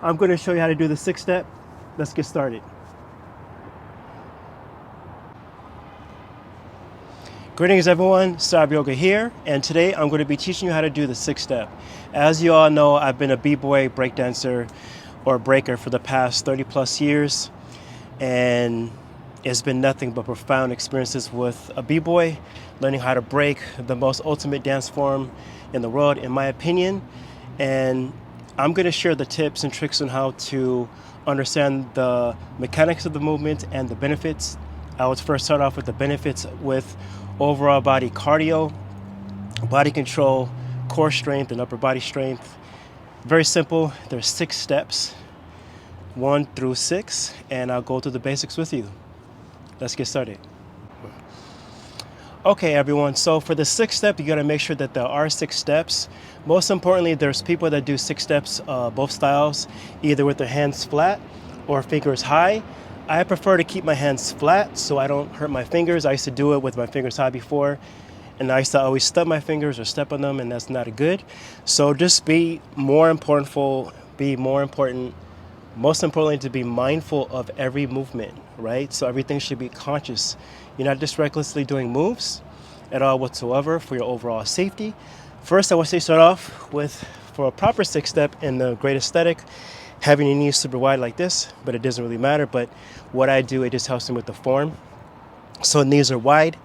I'm going to show you how to do the 6-step. Let's get started. Greetings everyone, Cyberyoga here, and today I'm going to be teaching you how to do the 6-step. As you all know, I've been a b-boy, breakdancer, or breaker for the past 30 plus years, and it's been nothing but profound experiences with a b-boy, learning how to break, the most ultimate dance form in the world, in my opinion. And I'm going to share the tips and tricks on how to understand the mechanics of the movement and the benefits. I would first start off with the benefits with overall body cardio, body control, core strength, and upper body strength. Very simple. There's 6 steps, 1 through 6, and I'll go through the basics with you. Let's get started. Okay, everyone, so for the 6th step, you gotta make sure that there are 6 steps. Most importantly, there's people that do 6 steps, both styles, either with their hands flat or fingers high. I prefer to keep my hands flat so I don't hurt my fingers. I used to do it with my fingers high before, and I used to always stub my fingers or step on them, and that's not good. So just most importantly, to be mindful of every movement, right? So everything should be conscious. You're not just recklessly doing moves at all whatsoever for your overall safety. First, I would say start off with, for a proper 6 step in the great aesthetic, having your knees super wide like this, but it doesn't really matter. But what I do, it just helps me with the form. So knees are wide,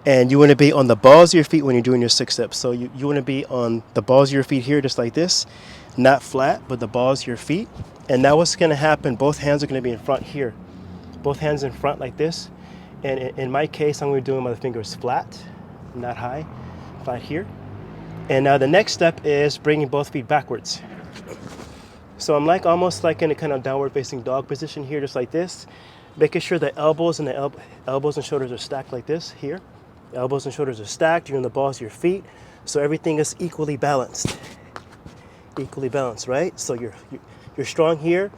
and you want to be on the balls of your feet when you're doing your 6 steps. So you want to be on the balls of your feet here, just like this, not flat, but the balls of your feet. And now what's going to happen, both hands are going to be in front here. Both hands in front like this. And in my case, I'm going to be doing my fingers flat, not high, flat here. And now the next step is bringing both feet backwards. So I'm almost like in a kind of downward facing dog position here, just like this, making sure the elbows and elbows and shoulders are stacked like this here. Elbows and shoulders are stacked. You're on the balls of your feet, so everything is equally balanced. Equally balanced, right? So you're strong here,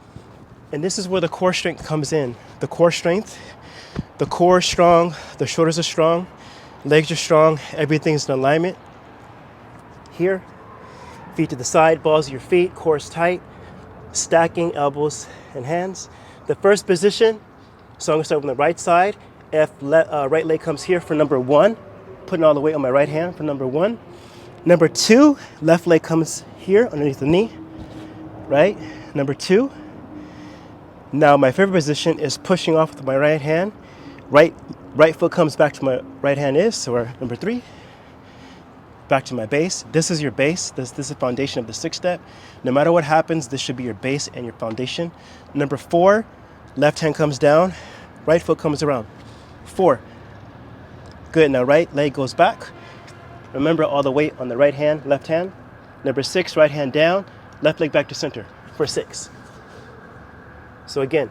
and this is where the core strength comes in. The core strength, the core is strong, the shoulders are strong, legs are strong, everything's in alignment. Here, feet to the side, balls of your feet, core is tight. Stacking elbows and hands. The first position, so I'm going to start with the right side. Right leg comes here for number 1, putting all the weight on my right hand for number 1. Number 2, left leg comes here underneath the knee, right? Number 2. Now my favorite position is pushing off with my right hand. Right foot comes back to my right hand or number 3. Back to my base. This is your base. This is the foundation of the 6 step. No matter what happens, this should be your base and your foundation. Number 4, left hand comes down, right foot comes around. 4. Good. Now right leg goes back. Remember all the weight on the right hand, left hand. Number 6, right hand down, left leg back to center for 6. So again,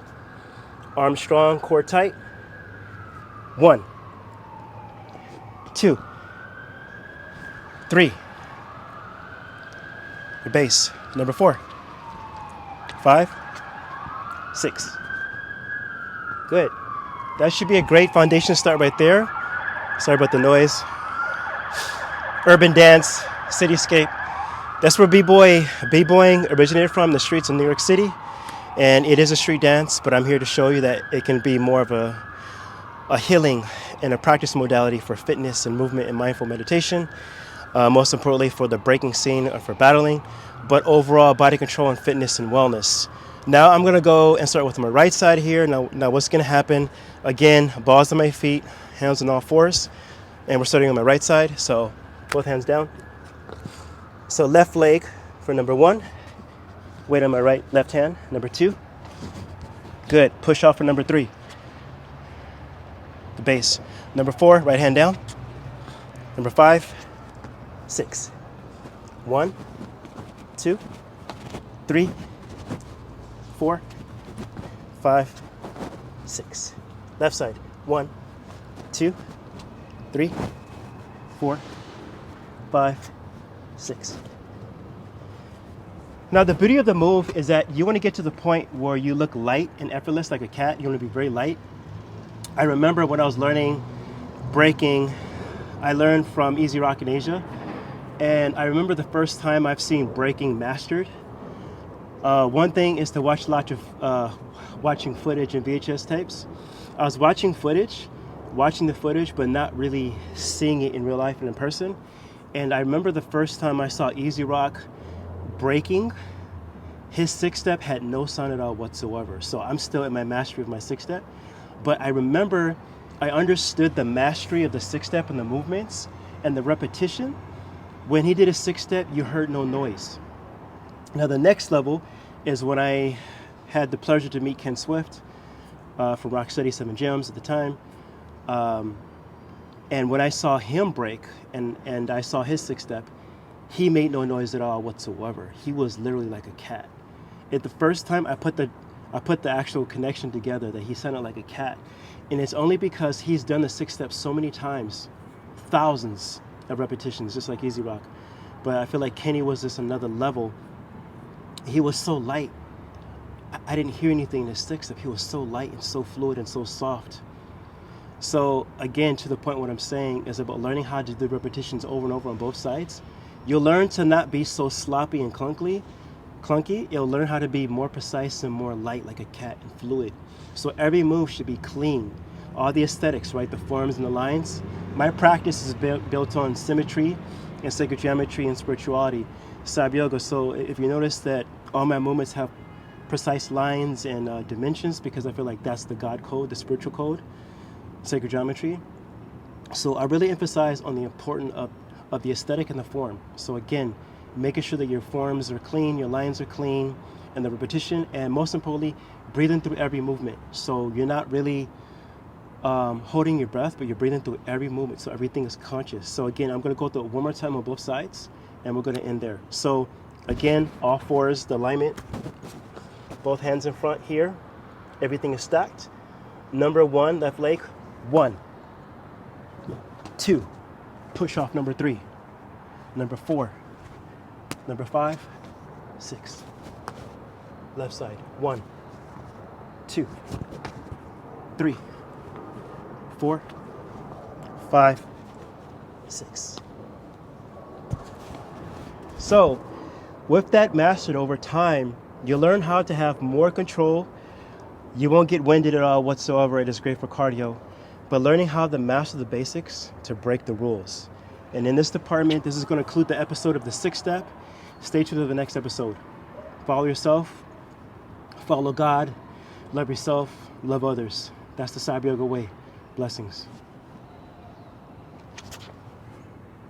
arms strong, core tight. 1, 2, 3. Your base. Number 4, 5, 6. Good. That should be a great foundation start right there. Sorry about the noise. Urban dance, cityscape. That's where b-boying originated from, the streets of New York City. And it is a street dance, but I'm here to show you that it can be more of a healing and a practice modality for fitness and movement and mindful meditation. Most importantly for the breaking scene or for battling, but overall body control and fitness and wellness. Now I'm going to go and start with my right side here. Now what's going to happen, again, balls on my feet, hands on all fours, and we're starting on my right side, so both hands down. So left leg for number 1, weight on my left hand, number 2. Good, push off for number 3, the base. Number 4, right hand down. Number 5, 6. 1, 2, 3, 4, 5, 6. Left side. 1, 2, 3, 4, 5, 6. Now the beauty of the move is that you want to get to the point where you look light and effortless like a cat. You want to be very light. I remember when I was learning breaking, I learned from Easy Rock in Asia. And I remember the first time I've seen breaking mastered. One thing is to watch lots of watching footage and VHS tapes. I was watching the footage, but not really seeing it in real life and in person. And I remember the first time I saw Easy Rock breaking, his six step had no sound at all whatsoever. So I'm still in my mastery of my six step. But I remember I understood the mastery of the six step and the movements and the repetition. When he did a six step, you heard no noise. Now the next level is when I had the pleasure to meet Ken Swift from Rocksteady 7 Gems at the time. And when I saw him break and I saw his six step, he made no noise at all whatsoever. He was literally like a cat. The first time I put the actual connection together that he sounded like a cat. And it's only because he's done the six steps so many times, thousands of repetitions, just like Easy Rock. But I feel like Kenny was just another level. He was so light. I didn't hear anything in his six step. He was so light and so fluid and so soft. So again, to the point, what I'm saying is about learning how to do repetitions over and over on both sides. You'll learn to not be so sloppy and clunky. You'll learn how to be more precise and more light, like a cat, and fluid. So every move should be clean. All the aesthetics, right? The forms and the lines. My practice is built on symmetry and sacred geometry and spirituality, Cyberyoga. So if you notice that all my movements have precise lines and dimensions, because I feel like that's the God code, the spiritual code, sacred geometry. So I really emphasize on the importance of the aesthetic and the form. So again, making sure that your forms are clean, your lines are clean, and the repetition, and most importantly, breathing through every movement. So you're not really holding your breath, but you're breathing through every movement, so everything is conscious. So again, I'm going to go through it one more time on both sides, and we're going to end there. So again, all fours, the alignment, both hands in front here, everything is stacked. Number 1, left leg, 1, 2, push off number 3, number 4, number 5, 6, left side, 1, 2, 3, 4, 5, 6. So with that mastered over time, you learn how to have more control. You won't get winded at all whatsoever. It is great for cardio. But learning how to master the basics to break the rules. And in this department, this is going to include the episode of the 6th step. Stay tuned to the next episode. Follow yourself, follow God, love yourself, love others. That's the Cyberyoga way. Blessings.